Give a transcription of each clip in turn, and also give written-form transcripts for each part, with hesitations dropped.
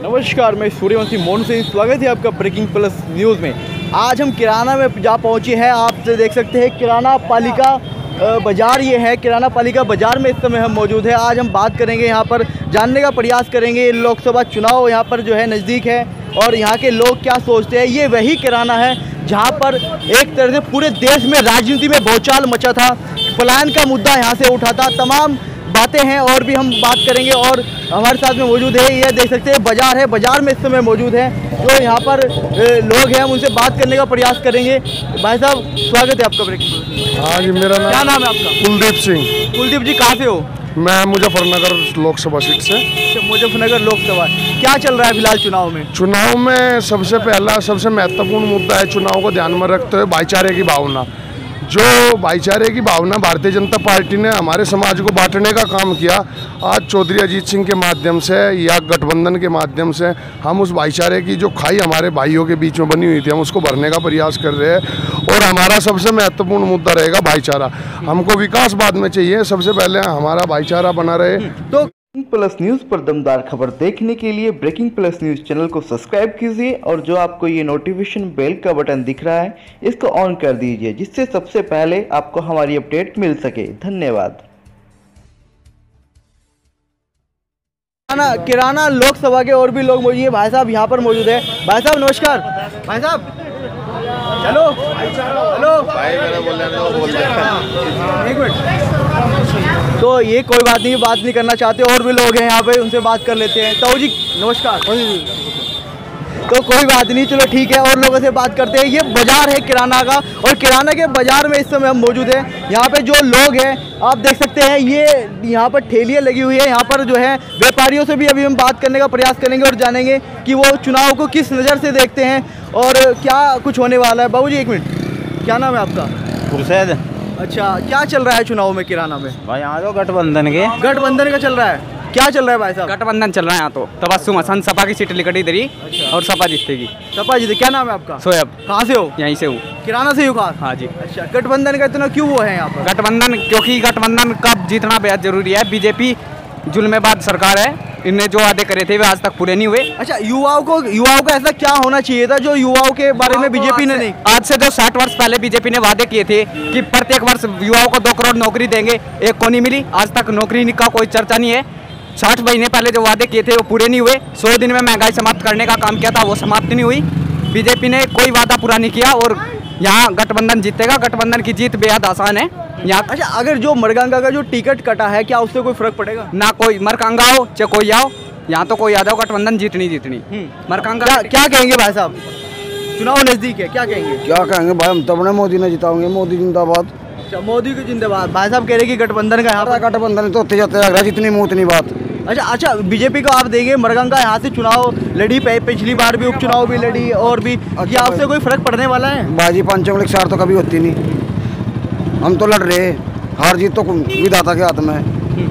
नमस्कार, मैं सूर्यवंशी मोहन सिंह, स्वागत है आपका ब्रेकिंग प्लस न्यूज़ में। आज हम किराना में जा पहुंचे हैं। आप देख सकते हैं किराना पालिका बाज़ार ये है। किराना पालिका बाज़ार में इस समय हम मौजूद है। आज हम बात करेंगे, यहाँ पर जानने का प्रयास करेंगे लोकसभा चुनाव यहाँ पर जो है नज़दीक है और यहाँ के लोग क्या सोचते हैं। ये वही किराना है जहाँ पर एक तरह से पूरे देश में राजनीति में भौचाल मचा था, पलायन का मुद्दा यहाँ से उठा था। तमाम बातें हैं और भी हम बात करेंगे। और हमारे साथ में मौजूद है, ये देख सकते हैं बाजार है, बाजार में इस समय मौजूद है जो यहाँ पर लोग हैं, हम उनसे बात करने का प्रयास करेंगे। भाई साहब, स्वागत है आपका ब्रेकिंग। हाँ जी, मेरा नाम, क्या नाम है आपका? कुलदीप सिंह। कुलदीप जी, कहाँ से हो? मैं मुजफ्फरनगर लोकसभा सीट से। मुजफ्फरनगर लोकसभा, क्या चल रहा है फिलहाल चुनाव में? चुनाव में सबसे पहला सबसे महत्वपूर्ण मुद्दा है चुनाव को ध्यान में रखते हुए भाईचारे की भावना। जो भाईचारे की भावना भारतीय जनता पार्टी ने हमारे समाज को बांटने का काम किया, आज चौधरी अजीत सिंह के माध्यम से या गठबंधन के माध्यम से हम उस भाईचारे की जो खाई हमारे भाइयों के बीच में बनी हुई थी, हम उसको भरने का प्रयास कर रहे हैं। और हमारा सबसे महत्वपूर्ण मुद्दा रहेगा भाईचारा। हमको विकास बाद में चाहिए, सबसे पहले हमारा भाईचारा बना रहे। तो ब्रेकिंग प्लस न्यूज़ पर दमदार खबर देखने के लिए ब्रेकिंग प्लस न्यूज़ चैनल को सब्सक्राइब कीजिए और जो आपको ये नोटिफिकेशन बेल का बटन दिख रहा है इसको ऑन कर दीजिए, जिससे सबसे पहले आपको हमारी अपडेट मिल सके। धन्यवाद। किराना लोकसभा के और भी लोग मौजूद हैं। भाई साहब यहाँ पर मौजूद है। भाई साहब नमस्कार। भाई साहब चलो हेलो भाई, एक मिनट। तो ये कोई बात नहीं करना चाहते, और भी लोग हैं यहाँ पे, उनसे बात कर लेते हैं। ताऊ जी नमस्कार। तो कोई बात नहीं, चलो ठीक है, और लोगों से बात करते हैं। ये बाजार है किराना का, और किराना के बाजार में इस समय हम मौजूद हैं। यहाँ पे जो लोग हैं आप देख सकते हैं, ये यहाँ पर ठेलियाँ लगी हुई है। यहाँ पर जो है व्यापारियों से भी अभी हम बात करने का प्रयास करेंगे और जानेंगे कि वो चुनाव को किस नज़र से देखते हैं और क्या कुछ होने वाला है। बाबू जी एक मिनट, क्या नाम है आपका? खुर्शेद। अच्छा, क्या चल रहा है चुनाव में किराना में? भाई यहाँ तो गठबंधन का चल रहा है। क्या चल रहा है भाई साहब? गठबंधन चल रहा है यहाँ तो। तबस्सुम हसन सपा की सीट लिकड़ी इधर ही। और सपा जीतेगी। सपा जीते। क्या नाम है आपका? सोएब। कहाँ से हो? यहीं से हूँ, किराना से ही हो? हाँ जी। अच्छा, गठबंधन का इतना क्यों वो है यहाँ पर? गठबंधन क्योंकि गठबंधन का जीतना बेहद जरूरी है। बीजेपी जुल्मेबाज सरकार है, इनने जो वादे करे थे वे आज तक पूरे नहीं हुए। अच्छा, युवाओं को ऐसा क्या होना चाहिए था जो युवाओं के बारे में बीजेपी ने नहीं? आज से जो 60 वर्ष पहले बीजेपी ने वादे किए थे कि प्रत्येक वर्ष युवाओं को 2 करोड़ नौकरी देंगे, एक को नहीं मिली। आज तक नौकरी का कोई चर्चा नहीं है। 60 महीने पहले जो वादे किए थे वो पूरे नहीं हुए। 100 दिन में महंगाई समाप्त करने का काम किया था, वो समाप्त नहीं हुई। बीजेपी ने कोई वादा पूरा नहीं किया और यहाँ गठबंधन जीतेगा। गठबंधन की जीत बेहद आसान है यहाँ। अच्छा, अगर जो मरकांगा का जो टिकट कटा है, क्या उससे कोई फर्क पड़ेगा? ना कोई मरकांगा हो चाहे कोई आओ, यहाँ तो कोई आ जाओ, गठबंधन जीतनी। मरकांगा क्या कहेंगे भाई साहब? चुनाव नजदीक है, क्या कहेंगे? क्या कहेंगे भाई, हम तो अपने मोदी ने जिताओगे। मोदी जिंदाबाद। अच्छा, मोदी को जिंदाबाद। भाई साहब कह रहे कि गठबंधन का यहाँ पर गठबंधन तो होते जाते रहा, जितनी मुँह उतनी बात। अच्छा, बीजेपी को आप देंगे, मरकांगा यहाँ से चुनाव लड़ी, पिछली बार भी उपचुनाव भी लड़ी और भी। क्या आपसे कोई फर्क पड़ने वाला है? बाजी 5 उंगली 4 तो कभी होती नहीं। हम तो लड़ रहे, हार जीत तो विधाता के हाथ में है।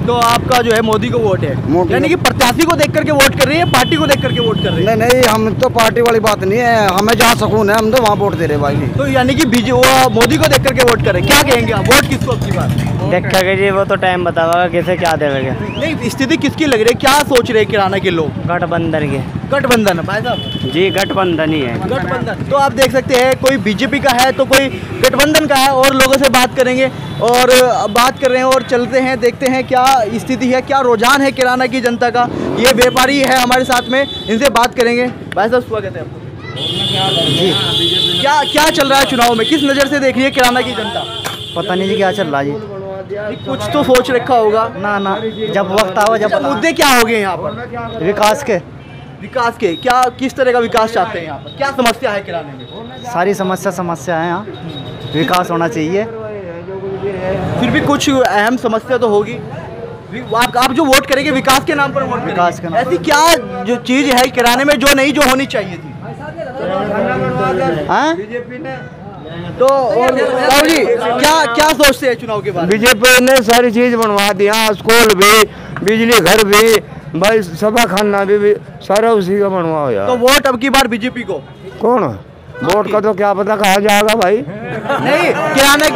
तो आपका जो है मोदी को वोट है, यानी कि प्रत्याशी को देख करके वोट कर रही है, पार्टी को देख करके वोट कर रही है? नहीं, हम तो पार्टी वाली बात नहीं है, हमें जहाँ सुकून है हम तो वहाँ वोट दे रहे भाई। तो यानी कि मोदी को देख करके वोट करें। क्या कहेंगे आप, वोट किसको आपकी बात? देखा जी, वो तो टाइम बतावा कैसे क्या देंगे। नहीं, स्थिति किसकी लग रही है, क्या सोच रहे हैं किराना के लोग? गठबंधन के। गठबंधन भाई साहब जी, गठबंधन ही है। गठबंधन। तो आप देख सकते हैं, कोई बीजेपी का है तो कोई गठबंधन का है, और लोगों से बात करेंगे और बात कर रहे हैं और चलते हैं, देखते हैं क्या स्थिति है, क्या रुझान है किराना की जनता का। ये व्यापारी है हमारे साथ में, इनसे बात करेंगे। भाई साहब स्वागत है आपको जी। क्या चल रहा है चुनाव में, किस नज़र से देख रही है किराना की जनता? पता नहीं जी क्या चल रहा है जी। कुछ तो सोच रखा होगा ना, जब वक्त आवा जब। मुद्दे क्या हो गए यहाँ पर? विकास के क्या, किस तरह का विकास चाहते हैं यहाँ पर? क्या समस्या है किराने में? सारी समस्या है यहाँ, विकास होना चाहिए। फिर भी कुछ अहम समस्या तो होगी। आप जो वोट करेंगे विकास के नाम पर वोट करेंगे। विकास के नाम। ऐसी क्या जो चीज़ है किराने में जो नहीं, जो होनी चाहिए थी? बीजेपी ने तो और जी क्या सोचते हैं चुनाव के बारे में? बीजेपी ने सारी चीज बनवा दिया, स्कूल भी, बिजली घर भी, भाई सभा खाना भी सारा उसी का बनवा हो। तो वोट अब की बार बीजेपी को? कौन वोट का तो क्या पता कहा जाएगा भाई। नहीं,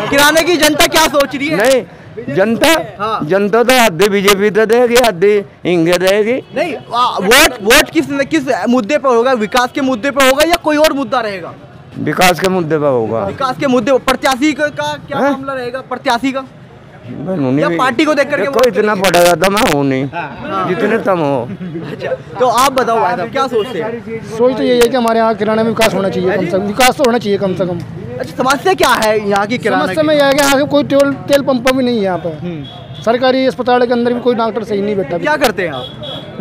किराने की जनता क्या सोच रही है? नहीं, जनता हाँ। जनता तो आधे बीजेपी तो देगी, आधे इंगे देगी। नहीं, वोट किस मुद्दे पर होगा? विकास के मुद्दे पर होगा या कोई और मुद्दा रहेगा? विकास के मुद्दे पर होगा। विकास के मुद्दे, प्रत्याशी का क्या मामला रहेगा? प्रत्याशी का या पार्टी को देख करके? कोई इतना पड़ेगा तो मैं हूँ नहीं, जितने तुम हो। अच्छा, तो आप बताओ भाई साहब, क्या सोचते हैं? सोच तो यही है कि हमारे यहाँ किराना में विकास होना चाहिए, कम से कम विकास तो होना चाहिए कम से कम। अच्छा, समस्या क्या है यहाँ की किराना समस्या में यह है कि यहाँ के कोई तेल पंप भी नहीं है यहाँ पे। सरकारी अस्पताल के अंदर भी कोई डॉक्टर सही नहीं बैठा। क्या करते हैं आप?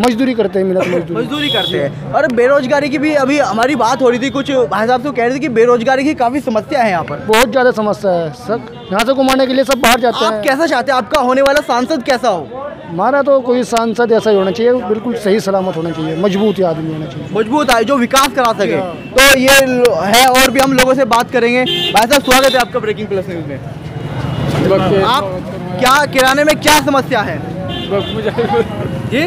मजदूरी करते हैं, मिहनत मजदूरी करते हैं। और बेरोजगारी की भी अभी हमारी बात हो रही थी, कुछ भाई साहब तो कह रहे थे कि बेरोजगारी की काफी समस्या है यहाँ पर। बहुत ज़्यादा समस्या है सर, यहाँ से घुमाने के लिए सब बाहर जाते हैं। आप कैसा चाहते हैं आपका होने वाला सांसद कैसा हो? हमारा तो कोई सांसद ऐसा ही होना चाहिए, बिल्कुल सही सलामत होना चाहिए, मजबूत आदमी होना चाहिए, मजबूत आए जो विकास करा सके। तो ये है, और भी हम लोगों से बात करेंगे। भाई साहब स्वागत है आपका ब्रेकिंग प्लस न्यूज में। आप क्या किराने में क्या समस्या है जी?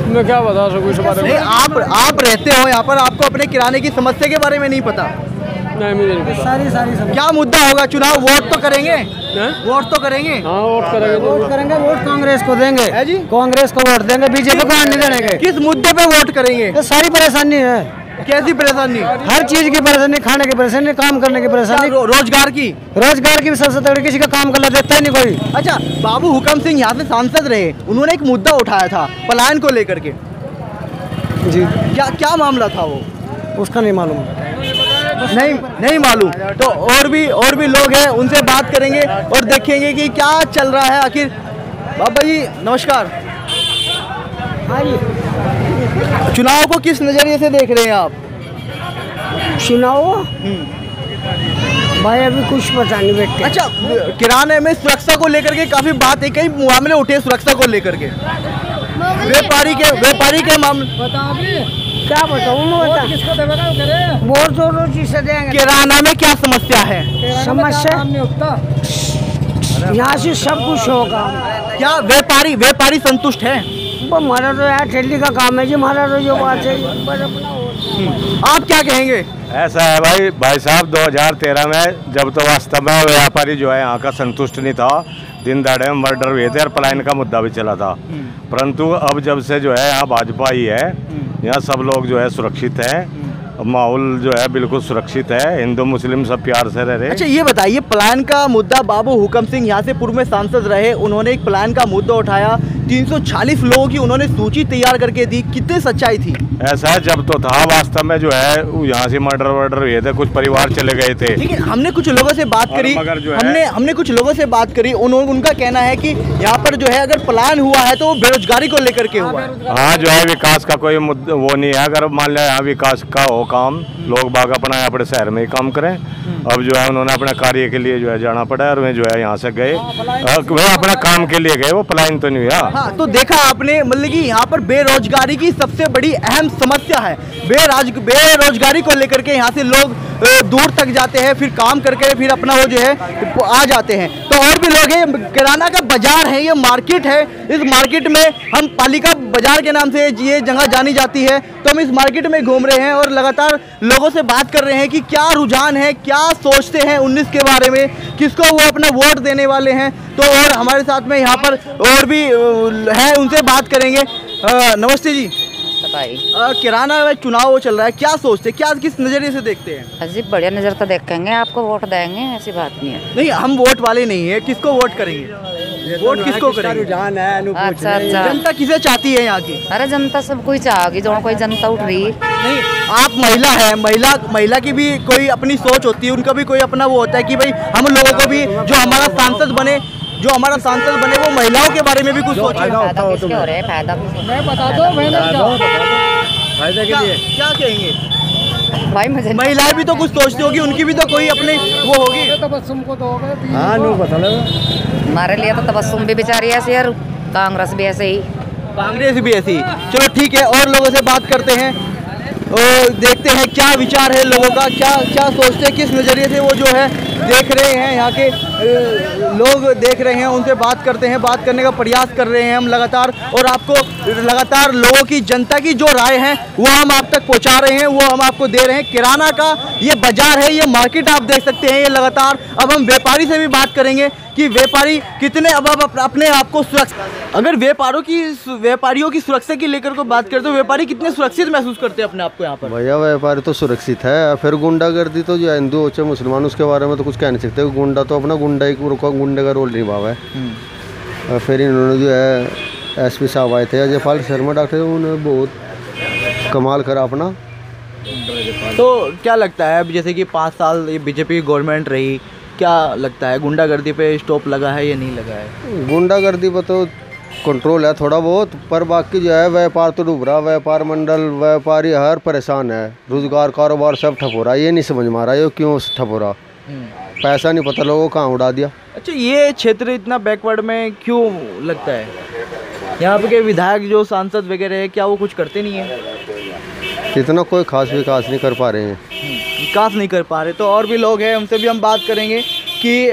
मैं क्या बता सकूँ इस बारे में? नहीं, आप रहते हो यहाँ पर, आपको अपने किराने की समस्या के बारे में नहीं पता? नहीं, मुझे नहीं पता। सारी क्या मुद्दा होगा? चुनाव, वोट तो करेंगे, वोट तो करेंगे। हाँ, वोट करेंगे, वोट कांग्रेस को देंगे है जी, कांग्रेस को वोट देंगे, बीजेपी को नहीं देंगे। किस मुद्दे पे वोट करेंगे? ये सारी परेशानी है। कैसी परेशानी? हर चीज की परेशानी, खाने की परेशानी, काम करने की परेशानी, रोजगार की भी सबसे तगड़ी, किसी का काम करना देता ही नहीं कोई। अच्छा, बाबू हुकम सिंह यहाँ से सांसद रहे, उन्होंने एक मुद्दा उठाया था पलायन को लेकर के जी। क्या मामला था वो? उसका नहीं मालूम। नहीं मालूम। तो और भी लोग हैं, उनसे बात करेंगे और देखेंगे कि क्या चल रहा है आखिर। बाबा जी नमस्कार। चुनाव को किस नजरिए से देख रहे हैं आप? चुनाव भाई अभी कुछ पता नहीं बेटे। अच्छा, किराने में सुरक्षा को लेकर के काफी बात है, कई मामले उठे सुरक्षा को लेकर के, व्यापारी के मामले। क्या बताऊँ वोट दोनों चीज से देंगे। किराना में क्या समस्या है? समस्या यहाँ से सब कुछ होगा। क्या व्यापारी संतुष्ट है? हमारा तो यार ठेली का काम है जी, हमारा तो जो बात है। आप क्या कहेंगे? ऐसा है भाई साहब, 2013 में जब तो वास्तव में व्यापारी जो है यहाँ का संतुष्ट नहीं था, दिन दहाड़े में मर्डर हुए थे और पलायन का मुद्दा भी चला था। परंतु अब जब से जो है यहाँ भाजपा ही है, यहाँ सब लोग जो है सुरक्षित हैं, माहौल जो है बिल्कुल सुरक्षित है, हिंदू मुस्लिम सब प्यार से रह रहे। अच्छा, ये बताइए, पलायन का मुद्दा, बाबू हुकम सिंह यहाँ से पूर्व में सांसद रहे, उन्होंने एक पलायन का मुद्दा उठाया, 340 लोगों की उन्होंने सूची तैयार करके दी, कितनी सच्चाई थी? ऐसा है, जब तो था वास्तव में जो है यहाँ से मर्डर हुए थे, कुछ परिवार चले गए थे। लेकिन हमने कुछ लोगों से बात करी, हमने कुछ लोगों से बात करी, उनका कहना है कि यहाँ पर जो है अगर पलायन हुआ है तो बेरोजगारी को लेकर के हुआ है। हाँ, जो है विकास का कोई मुद्दा वो नहीं है। अगर मान लिया यहाँ विकास का हो काम, लोग बाग अपना अपने शहर में ही काम करें। अब जो है उन्होंने अपने कार्य के लिए जो है जाना पड़ा और वे जो है यहाँ से गए, वे अपना काम के लिए गए, वो पलायन तो नहीं हुआ। हाँ, तो देखा आपने, मतलब कि यहाँ पर बेरोजगारी की सबसे बड़ी अहम समस्या है। बेरोजगारी को लेकर के यहाँ से लोग दूर तक जाते हैं, फिर काम करके फिर अपना वो जो है आ जाते हैं। तो और भी लोग हैं, किराना का बाजार है, ये मार्केट है, इस मार्केट में हम पालिका बाजार के नाम से ये जगह जानी जाती है। तो हम इस मार्केट में घूम रहे हैं और लगातार लोगों से बात कर रहे हैं कि क्या रुझान है, क्या सोचते हैं 19 के बारे में, किसको वो अपना वोट देने वाले हैं। तो और हमारे साथ में यहाँ पर और भी है, उनसे बात करेंगे। नमस्ते जी, किराना में चुनाव चल रहा है, क्या सोचते हैं, क्या किस नजरिए से देखते हैं? अजीब बढ़िया नजर तो देखेंगे, आपको वोट देंगे, ऐसी बात नहीं है। नहीं, हम वोट वाले नहीं है, किसको वोट करेंगे? वोट किसको करेंगे? रुझान है। अच्छा, जनता किसे चाहती है यहाँ की? अरे जनता सब कोई चाहेगी, जो कोई जनता उठ रही। नहीं, आप महिला है, महिला की भी कोई अपनी सोच होती है, उनका भी कोई अपना वो होता है कि भाई हम लोगों को भी जो हमारा सांसद बने वो महिलाओं के बारे में भी कुछ सोचे। फायदा के लिए क्या कहेंगे भाई? मुझे महिलाएं भी तो कुछ सोचती होगी, उनकी भी तो कोई अपनी वो होगी। हमारे लिए तो तबस्सुम भी बेचारी ऐसी है, कांग्रेस भी ऐसे ही, कांग्रेस भी ऐसी। चलो ठीक है, और लोगों से बात करते हैं और देखते हैं क्या विचार है लोगों का, क्या सोचते हैं, किस नज़रिए से वो जो है देख रहे हैं, यहाँ के लोग देख रहे हैं। उनसे बात करते हैं, बात करने का प्रयास कर रहे हैं हम लगातार, और आपको लगातार लोगों की, जनता की जो राय है वो हम आप तक पहुँचा रहे हैं, वो हम आपको दे रहे हैं। किराना का ये बाजार है, ये मार्केट आप देख सकते हैं, ये लगातार। अब हम व्यापारी से भी बात करेंगे कि व्यापारी कितने अब अपने आप को सुरक्षित, अगर व्यापारियों की सुरक्षा की लेकर को बात करते हो, व्यापारी कितने सुरक्षित महसूस करते हैं अपने आप को यहाँ पर? भैया व्यापारी तो सुरक्षित है, फिर गुंडागर्दी तो जो हिंदू हो चाहे मुसलमान उसके बारे में तो कुछ कह नहीं सकते। गुंडा तो अपना गुंडे का रोल निभावा है। फिर इन्होंने जो है SP साहब आए थे अजय पाल शर्मा डॉक्टर, उन्होंने बहुत कमाल करा अपना। तो क्या लगता है अब जैसे कि 5 साल ये बीजेपी की गवर्नमेंट रही, क्या लगता है गुंडागर्दी पे स्टॉप लगा है या नहीं लगा है? गुंडागर्दी पर तो कंट्रोल है थोड़ा बहुत, पर बाकी जो है व्यापार तो डूब रहा। व्यापार मंडल व्यापारी हर परेशान है, रोजगार कारोबार सब ठप हो रहा है। ये नहीं समझ में आ रहा है क्यों ठप हो रहा, पैसा नहीं पता लोगों को कहाँ उड़ा दिया। अच्छा, ये क्षेत्र इतना बैकवर्ड में क्यों लगता है? यहाँ पे के विधायक जो सांसद वगैरह है क्या वो कुछ करते नहीं है? इतना कोई खास विकास नहीं कर पा रहे हैं, विकास नहीं कर पा रहे। तो और भी लोग हैं, उनसे भी हम बात करेंगे कि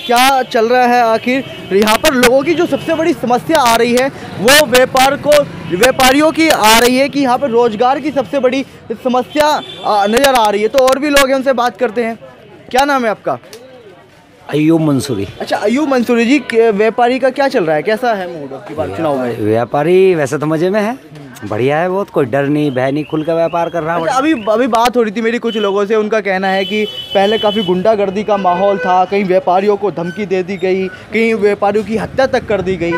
क्या चल रहा है आखिर यहाँ पर। लोगों की जो सबसे बड़ी समस्या आ रही है वो व्यापारियों की आ रही है कि यहाँ पर रोजगार की सबसे बड़ी समस्या नज़र आ रही है। तो और भी लोग हैं, उनसे बात करते हैं। क्या नाम है आपका? अयूब मंसूरी। अच्छा, अयूब मंसूरी जी, व्यापारी का क्या चल रहा है, कैसा है मूड आपकी बात चुनाव में? व्यापारी वैसे तो मजे में है, बढ़िया है बहुत, कोई डर नहीं भय नहीं, खुल का व्यापार कर रहा है। अच्छा, अभी बात हो रही थी मेरी कुछ लोगों से, उनका कहना है कि पहले काफ़ी गुंडागर्दी का माहौल था, कहीं व्यापारियों को धमकी दे दी गई, कहीं व्यापारियों की हत्या तक कर दी गई।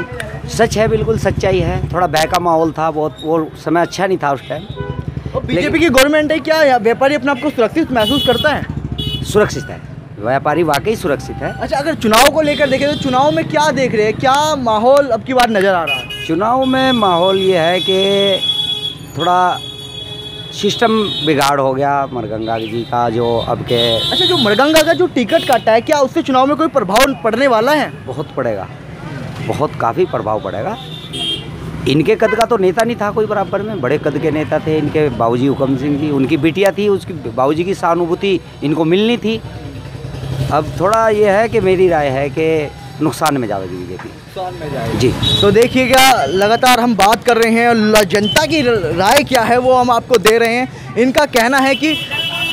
सच है, बिल्कुल सच्चाई है। थोड़ा भय का माहौल था बहुत, वो समय अच्छा नहीं था उस टाइम। और बीजेपी की गवर्नमेंट है, क्या व्यापारी अपने आप को सुरक्षित महसूस करता है? सुरक्षित है, व्यापारी वाकई सुरक्षित है। अच्छा, अगर चुनाव को लेकर देखें तो चुनाव में क्या देख रहे हैं, क्या माहौल अब की बार नज़र आ रहा है? चुनाव में माहौल ये है कि थोड़ा सिस्टम बिगाड़ हो गया मरगंगा जी का जो अब के। अच्छा, जो मरगंगा का जो टिकट काटा है, क्या उससे चुनाव में कोई प्रभाव पड़ने वाला है? बहुत पड़ेगा, बहुत काफ़ी प्रभाव पड़ेगा। इनके कद का तो नेता नहीं था कोई बराबर में, बड़े कद के नेता थे इनके बाबूजी हुकम सिंह जी, उनकी बिटिया थी, उसकी बाबूजी की सहानुभूति इनको मिलनी थी। अब थोड़ा ये है कि मेरी राय है कि नुकसान में जाएगी बीजेपी, नुकसान में जाएगी जी। तो देखिएगा, लगातार हम बात कर रहे हैं, जनता की राय क्या है वो हम आपको दे रहे हैं। इनका कहना है कि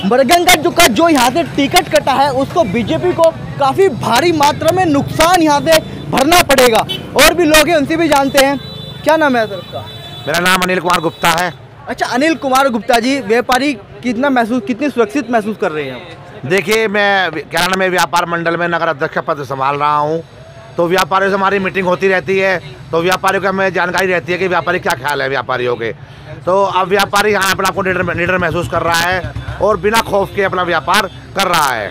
मरगंगा जो यहाँ से टिकट कटा है उसको बीजेपी को काफ़ी भारी मात्रा में नुकसान यहाँ से भरना पड़ेगा। और भी लोग हैं, उनसे भी जानते हैं। क्या नाम है सर आपका? मेरा नाम अनिल कुमार गुप्ता है। अच्छा, अनिल कुमार गुप्ता जी, व्यापारी कितनी सुरक्षित महसूस कर रहे हैं? देखिए, मैं किराना में व्यापार मंडल में नगर अध्यक्ष पद संभाल रहा हूँ, तो व्यापारियों से हमारी मीटिंग होती रहती है, तो व्यापारियों का हमें जानकारी रहती है कि व्यापारी क्या ख्याल है व्यापारियों के। तो अब व्यापारी यहाँ अपना आपको लीडर महसूस कर रहा है और बिना खौफ के अपना व्यापार कर रहा है।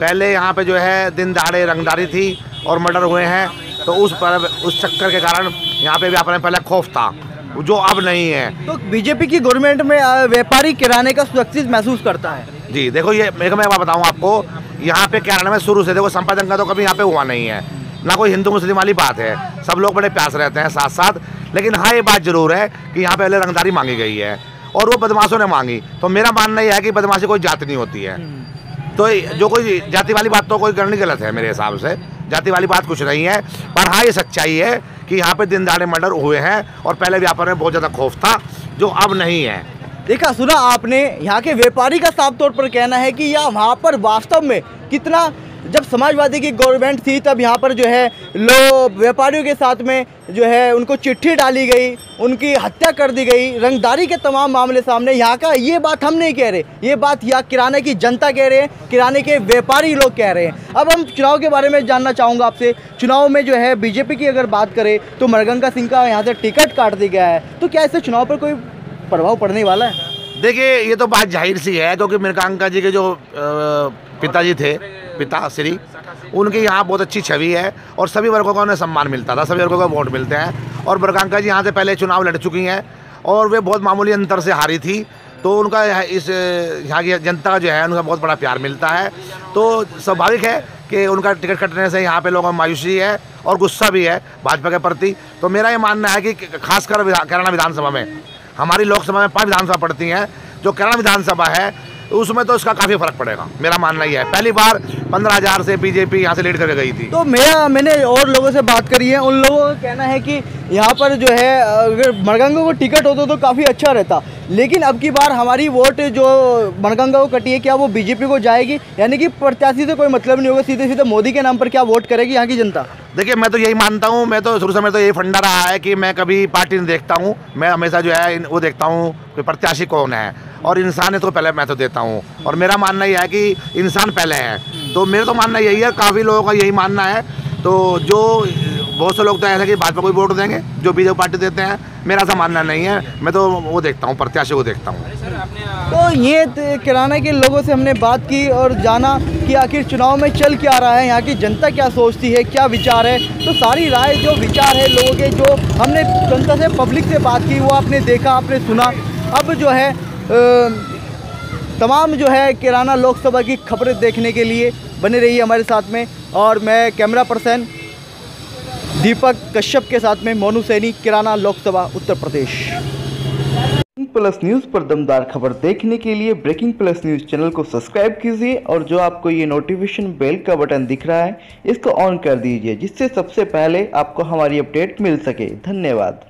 पहले यहाँ पे जो है दिन दहाड़े रंगदारी थी और मर्डर हुए हैं, तो उस चक्कर के कारण यहाँ पे व्यापार में पहले खौफ था, जो अब नहीं है। तो बीजेपी की गवर्नमेंट में व्यापारी किराने का सुरक्षित महसूस करता है? जी, देखो ये मैं बताऊँ आपको, यहाँ पे किराने में शुरू से देखो संपादन का तो कभी यहाँ पे हुआ नहीं है, ना कोई हिंदू मुस्लिम वाली बात है, सब लोग बड़े प्यास रहते हैं साथ साथ। लेकिन हाँ, ये बात जरूर है कि यहाँ पे पहले रंगदारी मांगी गई है और वो बदमाशों ने मांगी। तो मेरा मानना यह है कि बदमाशी कोई जाति नहीं होती है, तो जो कोई जाति वाली बात तो कोई करनी गलत है मेरे हिसाब से, जाति वाली बात कुछ नहीं है। पर हाँ, ये सच्चाई है कि यहाँ पे दिन दहाड़े मर्डर हुए हैं और पहले व्यापार में बहुत ज़्यादा खौफ था, जो अब नहीं है। देखा सुना आपने, यहाँ के व्यापारी का साफ तौर पर कहना है कि यह वहाँ पर वास्तव में कितना, जब समाजवादी की गवर्नमेंट थी तब यहाँ पर जो है लोग व्यापारियों के साथ में जो है उनको चिट्ठी डाली गई, उनकी हत्या कर दी गई, रंगदारी के तमाम मामले सामने। यहाँ का ये बात हम नहीं कह रहे, ये बात यहाँ किराने की जनता कह रहे हैं, किराने के व्यापारी लोग कह रहे हैं। अब हम चुनाव के बारे में जानना चाहूँगा आपसे। चुनाव में जो है बीजेपी की अगर बात करें तो मरगंगा सिंह का यहाँ से टिकट काट दिया गया है, तो क्या इससे चुनाव पर कोई प्रभाव पड़ने वाला है? देखिए, ये तो बात जाहिर सी है, क्योंकि मरगंगा जी के जो पिताजी थे, पिताश्री, उनकी यहाँ बहुत अच्छी छवि है और सभी वर्गों को उन्हें सम्मान मिलता था, सभी वर्गों को वोट मिलते हैं। और मरगंगा जी यहाँ से पहले चुनाव लड़ चुकी हैं और वे बहुत मामूली अंतर से हारी थी, तो उनका यहाँ की जनता का जो है उनका बहुत बड़ा प्यार मिलता है। तो स्वाभाविक है कि उनका टिकट कटने से यहाँ पे लोगों में मायूसी है और गुस्सा भी है भाजपा के प्रति। तो मेरा ये मानना है कि खासकर किराना विधानसभा में, हमारी लोकसभा में 5 विधानसभा पड़ती हैं, जो किराना विधानसभा है उसमें तो इसका काफ़ी फर्क पड़ेगा, मेरा मानना ही है। पहली बार 15,000 से बीजेपी यहाँ से लीड करके गई थी। तो मैंने और लोगों से बात करी है, उन लोगों का कहना है कि यहाँ पर जो है अगर मड़गंगा को टिकट होता तो काफ़ी अच्छा रहता, लेकिन अब की बार हमारी वोट जो मड़गंगा को कटी है, क्या वो बीजेपी को जाएगी? यानी कि प्रत्याशी से कोई मतलब नहीं होगा, सीधे सीधे मोदी के नाम पर क्या वोट करेगी यहाँ की जनता? देखिए, मैं तो यही मानता हूँ, मैं तो शुरू से मेरा तो यही फंडा रहा है कि मैं कभी पार्टी नहीं देखता हूँ, मैं हमेशा जो है वो देखता हूँ कि प्रत्याशी कौन है और इंसानियत को पहले मैं तो देता हूँ। और मेरा मानना यह है कि इंसान पहले है, तो मेरा तो मानना यही है, काफ़ी लोगों का यही मानना है। तो जो बहुत से लोग तो ऐसा कि भाजपा को वोट देंगे जो बीजेपी पार्टी देते हैं, मेरा ऐसा मानना नहीं है। मैं तो वो देखता हूँ, प्रत्याशी को देखता हूँ। तो ये किराना के लोगों से हमने बात की और जाना कि आखिर चुनाव में चल क्या रहा है, यहाँ की जनता क्या सोचती है, क्या विचार है। तो सारी राय जो विचार है लोगों के, जो हमने जनता से पब्लिक से बात की, वो आपने देखा, आपने सुना। अब जो है तमाम जो है किराना लोकसभा की खबरें देखने के लिए बने रहिए हमारे साथ में। और मैं कैमरा पर्सन दीपक कश्यप के साथ में मोनू सैनी, किराना Lok Sabha Uttar Pradesh. Breaking plus news पर दमदार खबर देखने के लिए ब्रेकिंग प्लस न्यूज़ चैनल को सब्सक्राइब कीजिए और जो आपको ये नोटिफिकेशन बेल का बटन दिख रहा है इसको ऑन कर दीजिए, जिससे सबसे पहले आपको हमारी अपडेट मिल सके। धन्यवाद।